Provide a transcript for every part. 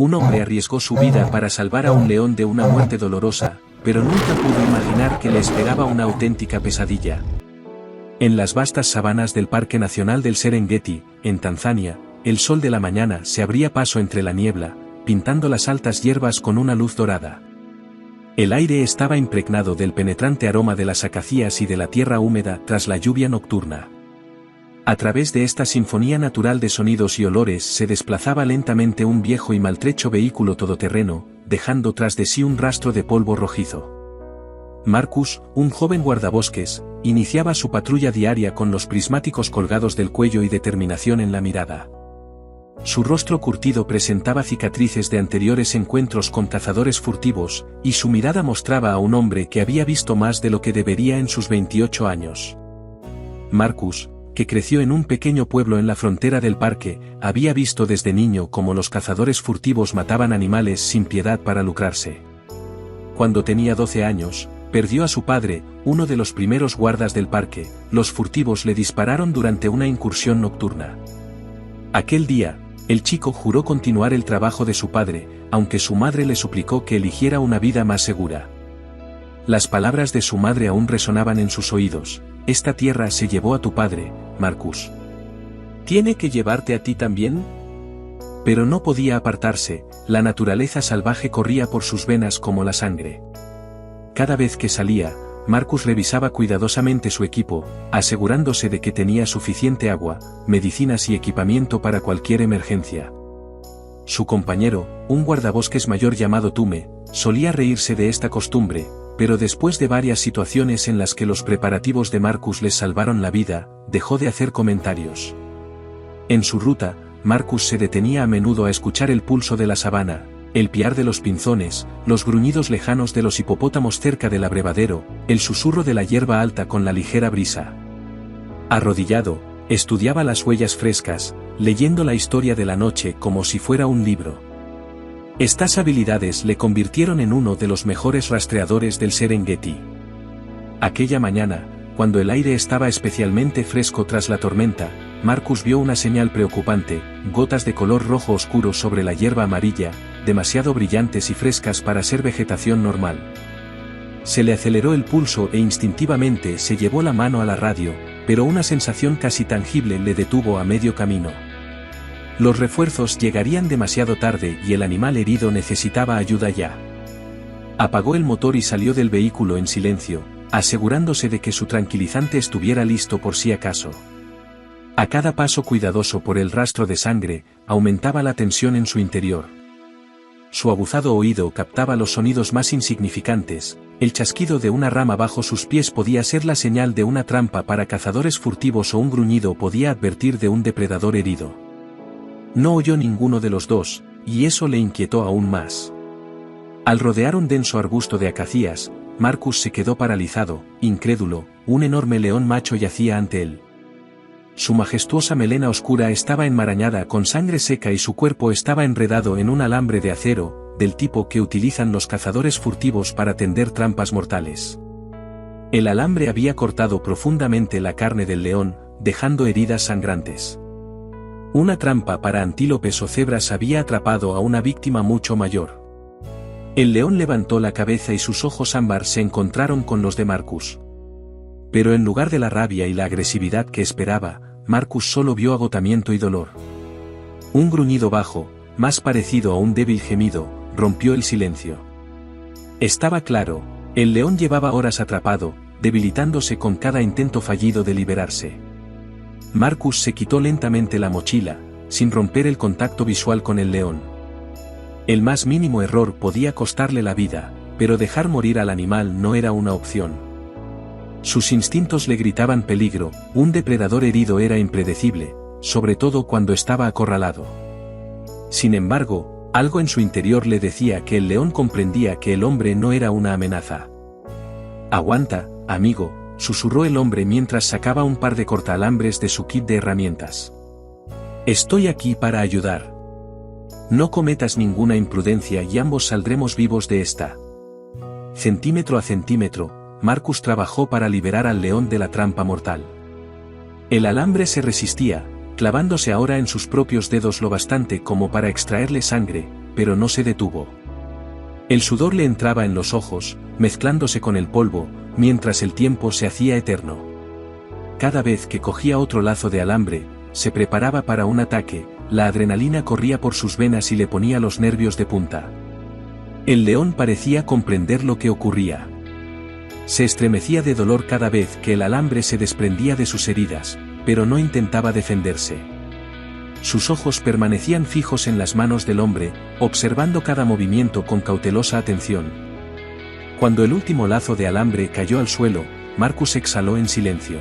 Un hombre arriesgó su vida para salvar a un león de una muerte dolorosa, pero nunca pudo imaginar que le esperaba una auténtica pesadilla. En las vastas sabanas del Parque Nacional del Serengeti, en Tanzania, el sol de la mañana se abría paso entre la niebla, pintando las altas hierbas con una luz dorada. El aire estaba impregnado del penetrante aroma de las acacias y de la tierra húmeda tras la lluvia nocturna. A través de esta sinfonía natural de sonidos y olores se desplazaba lentamente un viejo y maltrecho vehículo todoterreno, dejando tras de sí un rastro de polvo rojizo. Marcus, un joven guardabosques, iniciaba su patrulla diaria con los prismáticos colgados del cuello y determinación en la mirada. Su rostro curtido presentaba cicatrices de anteriores encuentros con cazadores furtivos, y su mirada mostraba a un hombre que había visto más de lo que debería en sus 28 años. Marcus, que creció en un pequeño pueblo en la frontera del parque, había visto desde niño cómo los cazadores furtivos mataban animales sin piedad para lucrarse. Cuando tenía 12 años, perdió a su padre, uno de los primeros guardas del parque. Los furtivos le dispararon durante una incursión nocturna. Aquel día, el chico juró continuar el trabajo de su padre, aunque su madre le suplicó que eligiera una vida más segura. Las palabras de su madre aún resonaban en sus oídos: esta tierra se llevó a tu padre, Marcus. ¿Tiene que llevarte a ti también? Pero no podía apartarse, la naturaleza salvaje corría por sus venas como la sangre. Cada vez que salía, Marcus revisaba cuidadosamente su equipo, asegurándose de que tenía suficiente agua, medicinas y equipamiento para cualquier emergencia. Su compañero, un guardabosques mayor llamado Tume, solía reírse de esta costumbre, pero después de varias situaciones en las que los preparativos de Marcus les salvaron la vida, dejó de hacer comentarios. En su ruta, Marcus se detenía a menudo a escuchar el pulso de la sabana, el piar de los pinzones, los gruñidos lejanos de los hipopótamos cerca del abrevadero, el susurro de la hierba alta con la ligera brisa. Arrodillado, estudiaba las huellas frescas, leyendo la historia de la noche como si fuera un libro. Estas habilidades le convirtieron en uno de los mejores rastreadores del Serengeti. Aquella mañana, cuando el aire estaba especialmente fresco tras la tormenta, Marcus vio una señal preocupante: gotas de color rojo oscuro sobre la hierba amarilla, demasiado brillantes y frescas para ser vegetación normal. Se le aceleró el pulso e instintivamente se llevó la mano a la radio, pero una sensación casi tangible le detuvo a medio camino. Los refuerzos llegarían demasiado tarde y el animal herido necesitaba ayuda ya. Apagó el motor y salió del vehículo en silencio, asegurándose de que su tranquilizante estuviera listo por si acaso. A cada paso cuidadoso por el rastro de sangre, aumentaba la tensión en su interior. Su aguzado oído captaba los sonidos más insignificantes. El chasquido de una rama bajo sus pies podía ser la señal de una trampa para cazadores furtivos o un gruñido podía advertir de un depredador herido. No oyó ninguno de los dos, y eso le inquietó aún más. Al rodear un denso arbusto de acacias, Marcus se quedó paralizado, incrédulo. Un enorme león macho yacía ante él. Su majestuosa melena oscura estaba enmarañada con sangre seca y su cuerpo estaba enredado en un alambre de acero, del tipo que utilizan los cazadores furtivos para tender trampas mortales. El alambre había cortado profundamente la carne del león, dejando heridas sangrantes. Una trampa para antílopes o cebras había atrapado a una víctima mucho mayor. El león levantó la cabeza y sus ojos ámbar se encontraron con los de Marcus. Pero en lugar de la rabia y la agresividad que esperaba, Marcus solo vio agotamiento y dolor. Un gruñido bajo, más parecido a un débil gemido, rompió el silencio. Estaba claro, el león llevaba horas atrapado, debilitándose con cada intento fallido de liberarse. Marcus se quitó lentamente la mochila, sin romper el contacto visual con el león. El más mínimo error podía costarle la vida, pero dejar morir al animal no era una opción. Sus instintos le gritaban peligro. Un depredador herido era impredecible, sobre todo cuando estaba acorralado. Sin embargo, algo en su interior le decía que el león comprendía que el hombre no era una amenaza. «Aguanta, amigo», susurró el hombre mientras sacaba un par de cortaalambres de su kit de herramientas. «Estoy aquí para ayudar. No cometas ninguna imprudencia y ambos saldremos vivos de esta». Centímetro a centímetro, Marcus trabajó para liberar al león de la trampa mortal. El alambre se resistía, clavándose ahora en sus propios dedos lo bastante como para extraerle sangre, pero no se detuvo. El sudor le entraba en los ojos, mezclándose con el polvo, mientras el tiempo se hacía eterno. Cada vez que cogía otro lazo de alambre, se preparaba para un ataque, la adrenalina corría por sus venas y le ponía los nervios de punta. El león parecía comprender lo que ocurría. Se estremecía de dolor cada vez que el alambre se desprendía de sus heridas, pero no intentaba defenderse. Sus ojos permanecían fijos en las manos del hombre, observando cada movimiento con cautelosa atención. Cuando el último lazo de alambre cayó al suelo, Marcus exhaló en silencio.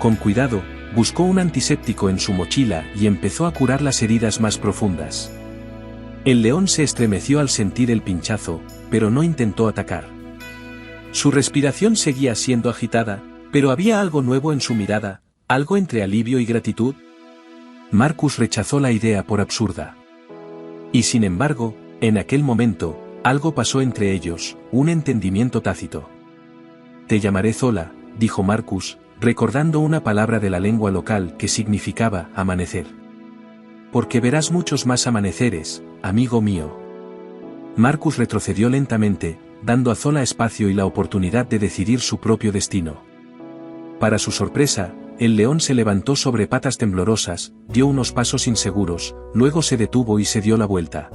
Con cuidado, buscó un antiséptico en su mochila y empezó a curar las heridas más profundas. El león se estremeció al sentir el pinchazo, pero no intentó atacar. Su respiración seguía siendo agitada, pero había algo nuevo en su mirada, algo entre alivio y gratitud. Marcus rechazó la idea por absurda. Y sin embargo, en aquel momento, algo pasó entre ellos, un entendimiento tácito. «Te llamaré Zola», dijo Marcus, recordando una palabra de la lengua local que significaba amanecer. «Porque verás muchos más amaneceres, amigo mío». Marcus retrocedió lentamente, dando a Zola espacio y la oportunidad de decidir su propio destino. Para su sorpresa, el león se levantó sobre patas temblorosas, dio unos pasos inseguros, luego se detuvo y se dio la vuelta.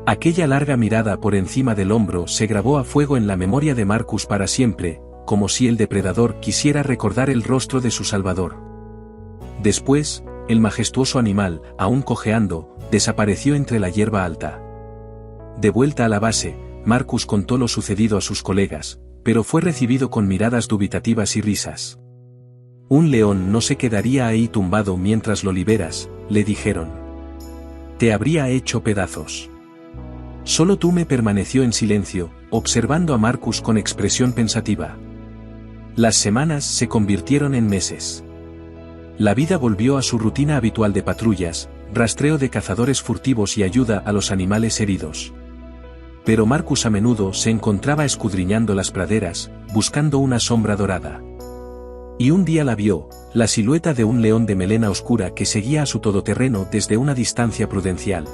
Aquella larga mirada por encima del hombro se grabó a fuego en la memoria de Marcus para siempre, como si el depredador quisiera recordar el rostro de su salvador. Después, el majestuoso animal, aún cojeando, desapareció entre la hierba alta. De vuelta a la base, Marcus contó lo sucedido a sus colegas, pero fue recibido con miradas dubitativas y risas. «Un león no se quedaría ahí tumbado mientras lo liberas», le dijeron. «Te habría hecho pedazos». Solo Tume permaneció en silencio, observando a Marcus con expresión pensativa. Las semanas se convirtieron en meses. La vida volvió a su rutina habitual de patrullas, rastreo de cazadores furtivos y ayuda a los animales heridos. Pero Marcus a menudo se encontraba escudriñando las praderas, buscando una sombra dorada. Y un día la vio, la silueta de un león de melena oscura que seguía a su todoterreno desde una distancia prudencial.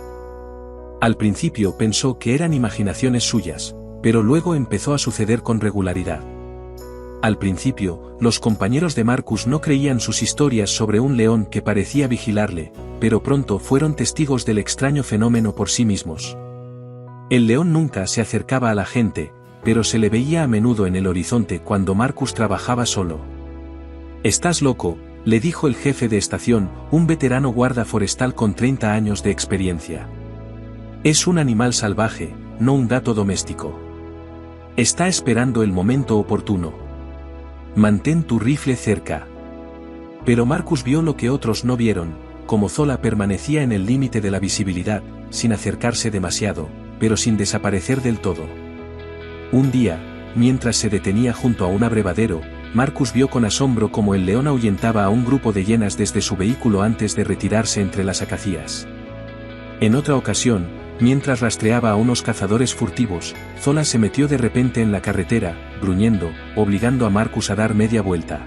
Al principio pensó que eran imaginaciones suyas, pero luego empezó a suceder con regularidad. Al principio, los compañeros de Marcus no creían sus historias sobre un león que parecía vigilarle, pero pronto fueron testigos del extraño fenómeno por sí mismos. El león nunca se acercaba a la gente, pero se le veía a menudo en el horizonte cuando Marcus trabajaba solo. «Estás loco», le dijo el jefe de estación, un veterano guarda forestal con 30 años de experiencia. «Es un animal salvaje, no un gato doméstico. Está esperando el momento oportuno. Mantén tu rifle cerca». Pero Marcus vio lo que otros no vieron, como Zola permanecía en el límite de la visibilidad, sin acercarse demasiado, pero sin desaparecer del todo. Un día, mientras se detenía junto a un abrevadero, Marcus vio con asombro cómo el león ahuyentaba a un grupo de hienas desde su vehículo antes de retirarse entre las acacias. En otra ocasión, mientras rastreaba a unos cazadores furtivos, Zola se metió de repente en la carretera, gruñendo, obligando a Marcus a dar media vuelta.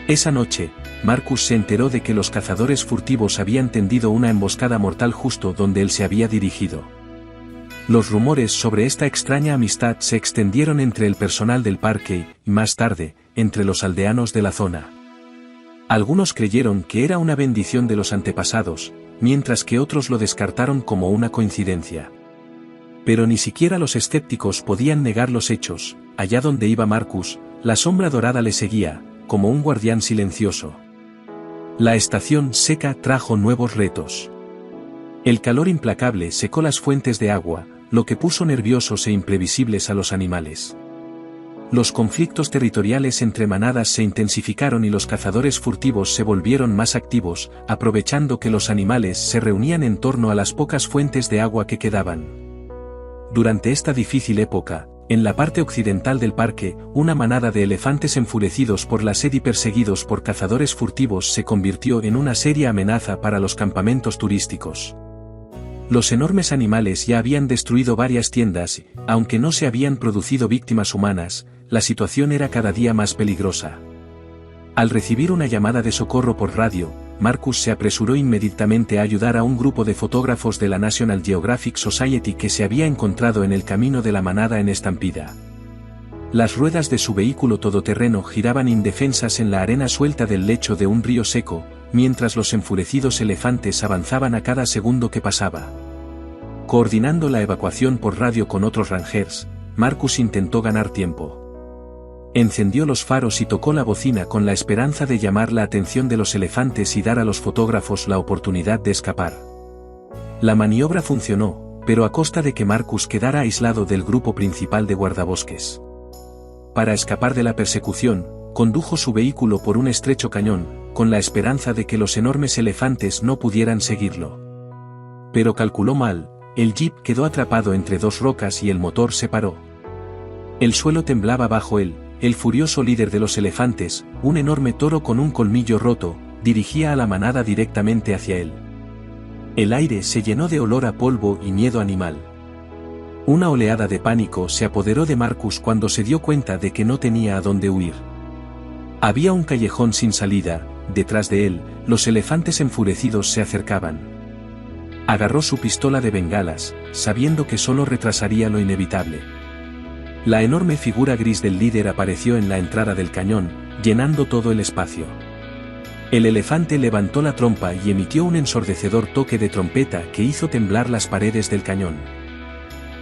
Esa noche, Marcus se enteró de que los cazadores furtivos habían tendido una emboscada mortal justo donde él se había dirigido. Los rumores sobre esta extraña amistad se extendieron entre el personal del parque y, más tarde, entre los aldeanos de la zona. Algunos creyeron que era una bendición de los antepasados, mientras que otros lo descartaron como una coincidencia. Pero ni siquiera los escépticos podían negar los hechos. Allá donde iba Marcus, la sombra dorada le seguía, como un guardián silencioso. La estación seca trajo nuevos retos. El calor implacable secó las fuentes de agua, lo que puso nerviosos e imprevisibles a los animales. Los conflictos territoriales entre manadas se intensificaron y los cazadores furtivos se volvieron más activos, aprovechando que los animales se reunían en torno a las pocas fuentes de agua que quedaban. Durante esta difícil época, en la parte occidental del parque, una manada de elefantes enfurecidos por la sed y perseguidos por cazadores furtivos se convirtió en una seria amenaza para los campamentos turísticos. Los enormes animales ya habían destruido varias tiendas y, aunque no se habían producido víctimas humanas, la situación era cada día más peligrosa. Al recibir una llamada de socorro por radio, Marcus se apresuró inmediatamente a ayudar a un grupo de fotógrafos de la National Geographic Society que se había encontrado en el camino de la manada en estampida. Las ruedas de su vehículo todoterreno giraban indefensas en la arena suelta del lecho de un río seco, mientras los enfurecidos elefantes avanzaban a cada segundo que pasaba. Coordinando la evacuación por radio con otros rangers, Marcus intentó ganar tiempo. Encendió los faros y tocó la bocina con la esperanza de llamar la atención de los elefantes y dar a los fotógrafos la oportunidad de escapar. La maniobra funcionó, pero a costa de que Marcus quedara aislado del grupo principal de guardabosques. Para escapar de la persecución, condujo su vehículo por un estrecho cañón, con la esperanza de que los enormes elefantes no pudieran seguirlo. Pero calculó mal, el jeep quedó atrapado entre dos rocas y el motor se paró. El suelo temblaba bajo él. El furioso líder de los elefantes, un enorme toro con un colmillo roto, dirigía a la manada directamente hacia él. El aire se llenó de olor a polvo y miedo animal. Una oleada de pánico se apoderó de Marcus cuando se dio cuenta de que no tenía a dónde huir. Había un callejón sin salida, detrás de él, los elefantes enfurecidos se acercaban. Agarró su pistola de bengalas, sabiendo que solo retrasaría lo inevitable. La enorme figura gris del líder apareció en la entrada del cañón, llenando todo el espacio. El elefante levantó la trompa y emitió un ensordecedor toque de trompeta que hizo temblar las paredes del cañón.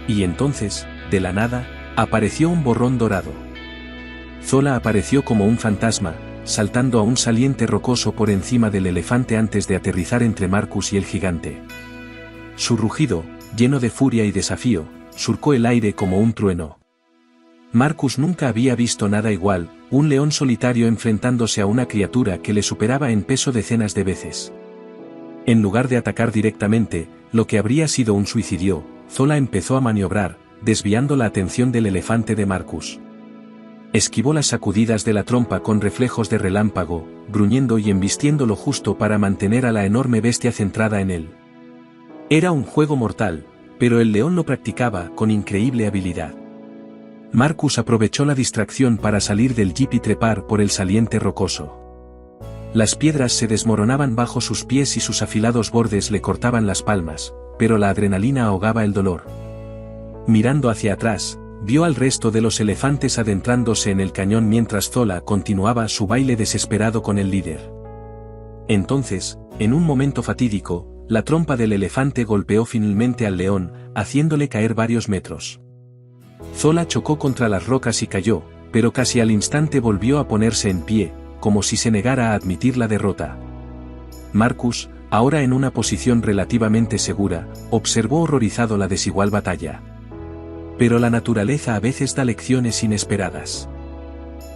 Y entonces, de la nada, apareció un borrón dorado. Zola apareció como un fantasma, saltando a un saliente rocoso por encima del elefante antes de aterrizar entre Marcus y el gigante. Su rugido, lleno de furia y desafío, surcó el aire como un trueno. Marcus nunca había visto nada igual, un león solitario enfrentándose a una criatura que le superaba en peso decenas de veces. En lugar de atacar directamente, lo que habría sido un suicidio, Zola empezó a maniobrar, desviando la atención del elefante de Marcus. Esquivó las sacudidas de la trompa con reflejos de relámpago, gruñendo y embistiendo lo justo para mantener a la enorme bestia centrada en él. Era un juego mortal, pero el león lo practicaba con increíble habilidad. Marcus aprovechó la distracción para salir del jeep y trepar por el saliente rocoso. Las piedras se desmoronaban bajo sus pies y sus afilados bordes le cortaban las palmas, pero la adrenalina ahogaba el dolor. Mirando hacia atrás, vio al resto de los elefantes adentrándose en el cañón mientras Zola continuaba su baile desesperado con el líder. Entonces, en un momento fatídico, la trompa del elefante golpeó finalmente al león, haciéndole caer varios metros. Zola chocó contra las rocas y cayó, pero casi al instante volvió a ponerse en pie, como si se negara a admitir la derrota. Marcus, ahora en una posición relativamente segura, observó horrorizado la desigual batalla. Pero la naturaleza a veces da lecciones inesperadas.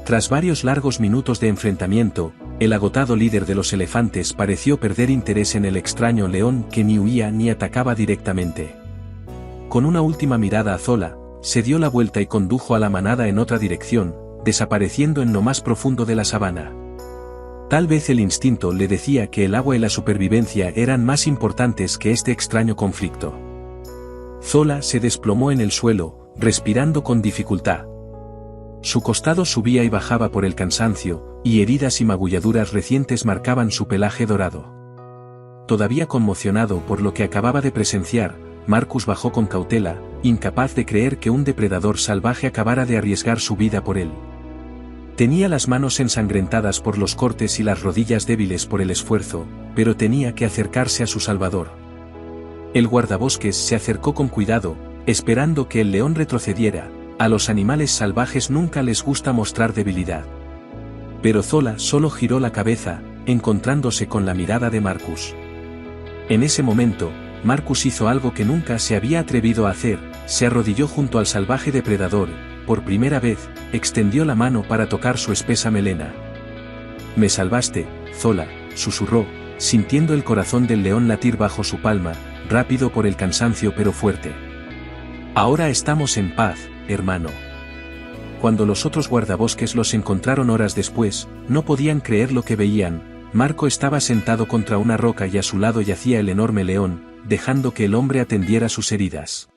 Tras varios largos minutos de enfrentamiento, el agotado líder de los elefantes pareció perder interés en el extraño león que ni huía ni atacaba directamente. Con una última mirada a Zola, se dio la vuelta y condujo a la manada en otra dirección, desapareciendo en lo más profundo de la sabana. Tal vez el instinto le decía que el agua y la supervivencia eran más importantes que este extraño conflicto. Zola se desplomó en el suelo, respirando con dificultad. Su costado subía y bajaba por el cansancio, y heridas y magulladuras recientes marcaban su pelaje dorado. Todavía conmocionado por lo que acababa de presenciar, Marcus bajó con cautela, incapaz de creer que un depredador salvaje acabara de arriesgar su vida por él. Tenía las manos ensangrentadas por los cortes y las rodillas débiles por el esfuerzo, pero tenía que acercarse a su salvador. El guardabosques se acercó con cuidado, esperando que el león retrocediera. A los animales salvajes nunca les gusta mostrar debilidad. Pero Zola solo giró la cabeza, encontrándose con la mirada de Marcus. En ese momento, Marcus hizo algo que nunca se había atrevido a hacer, se arrodilló junto al salvaje depredador, por primera vez, extendió la mano para tocar su espesa melena. «Me salvaste, Zola», susurró, sintiendo el corazón del león latir bajo su palma, rápido por el cansancio pero fuerte. «Ahora estamos en paz, hermano». Cuando los otros guardabosques los encontraron horas después, no podían creer lo que veían. Marco estaba sentado contra una roca y a su lado yacía el enorme león, dejando que el hombre atendiera sus heridas.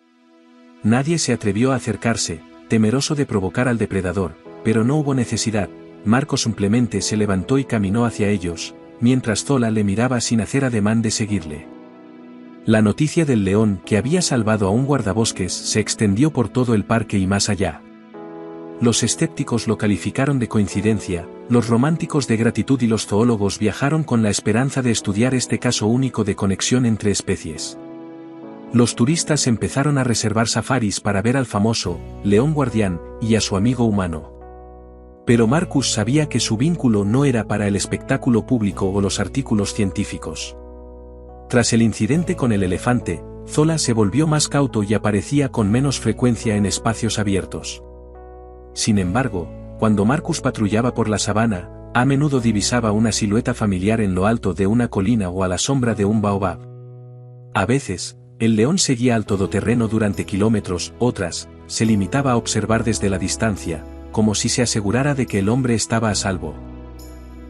Nadie se atrevió a acercarse, temeroso de provocar al depredador, pero no hubo necesidad. Marco simplemente se levantó y caminó hacia ellos, mientras Zola le miraba sin hacer ademán de seguirle. La noticia del león que había salvado a un guardabosques se extendió por todo el parque y más allá. Los escépticos lo calificaron de coincidencia, los románticos de gratitud y los zoólogos viajaron con la esperanza de estudiar este caso único de conexión entre especies. Los turistas empezaron a reservar safaris para ver al famoso león guardián y a su amigo humano. Pero Marcus sabía que su vínculo no era para el espectáculo público o los artículos científicos. Tras el incidente con el elefante, Zola se volvió más cauto y aparecía con menos frecuencia en espacios abiertos. Sin embargo, cuando Marcus patrullaba por la sabana, a menudo divisaba una silueta familiar en lo alto de una colina o a la sombra de un baobab. A veces, el león seguía al todoterreno durante kilómetros, otras, se limitaba a observar desde la distancia, como si se asegurara de que el hombre estaba a salvo.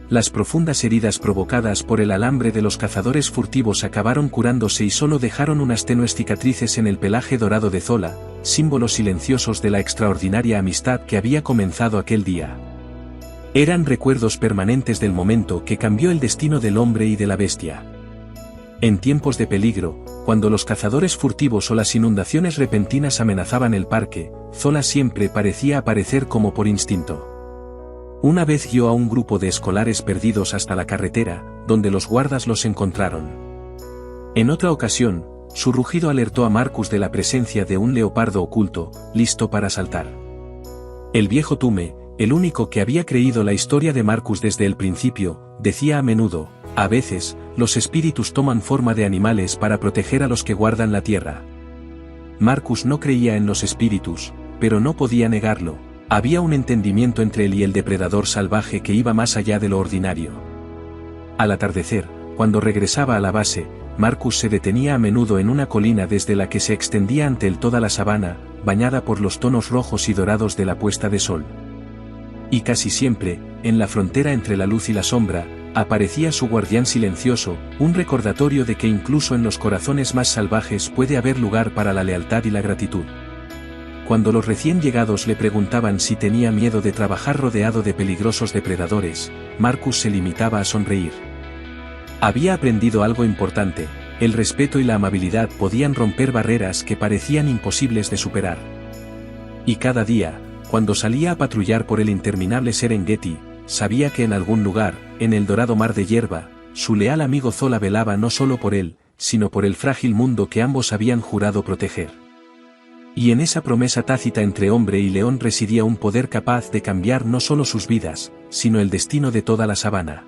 Las profundas heridas provocadas por el alambre de los cazadores furtivos acabaron curándose y solo dejaron unas tenues cicatrices en el pelaje dorado de Zola, símbolos silenciosos de la extraordinaria amistad que había comenzado aquel día. Eran recuerdos permanentes del momento que cambió el destino del hombre y de la bestia. En tiempos de peligro, cuando los cazadores furtivos o las inundaciones repentinas amenazaban el parque, Zola siempre parecía aparecer como por instinto. Una vez guió a un grupo de escolares perdidos hasta la carretera, donde los guardas los encontraron. En otra ocasión, su rugido alertó a Marcus de la presencia de un leopardo oculto, listo para saltar. El viejo Tume, el único que había creído la historia de Marcus desde el principio, decía a menudo: a veces, los espíritus toman forma de animales para proteger a los que guardan la tierra. Marcus no creía en los espíritus, pero no podía negarlo. Había un entendimiento entre él y el depredador salvaje que iba más allá de lo ordinario. Al atardecer, cuando regresaba a la base, Marcus se detenía a menudo en una colina desde la que se extendía ante él toda la sabana, bañada por los tonos rojos y dorados de la puesta de sol. Y casi siempre, en la frontera entre la luz y la sombra, aparecía su guardián silencioso, un recordatorio de que incluso en los corazones más salvajes puede haber lugar para la lealtad y la gratitud. Cuando los recién llegados le preguntaban si tenía miedo de trabajar rodeado de peligrosos depredadores, Marcus se limitaba a sonreír. Había aprendido algo importante: el respeto y la amabilidad podían romper barreras que parecían imposibles de superar. Y cada día, cuando salía a patrullar por el interminable Serengeti, sabía que en algún lugar, en el dorado mar de hierba, su leal amigo Zola velaba no solo por él, sino por el frágil mundo que ambos habían jurado proteger. Y en esa promesa tácita entre hombre y león residía un poder capaz de cambiar no solo sus vidas, sino el destino de toda la sabana.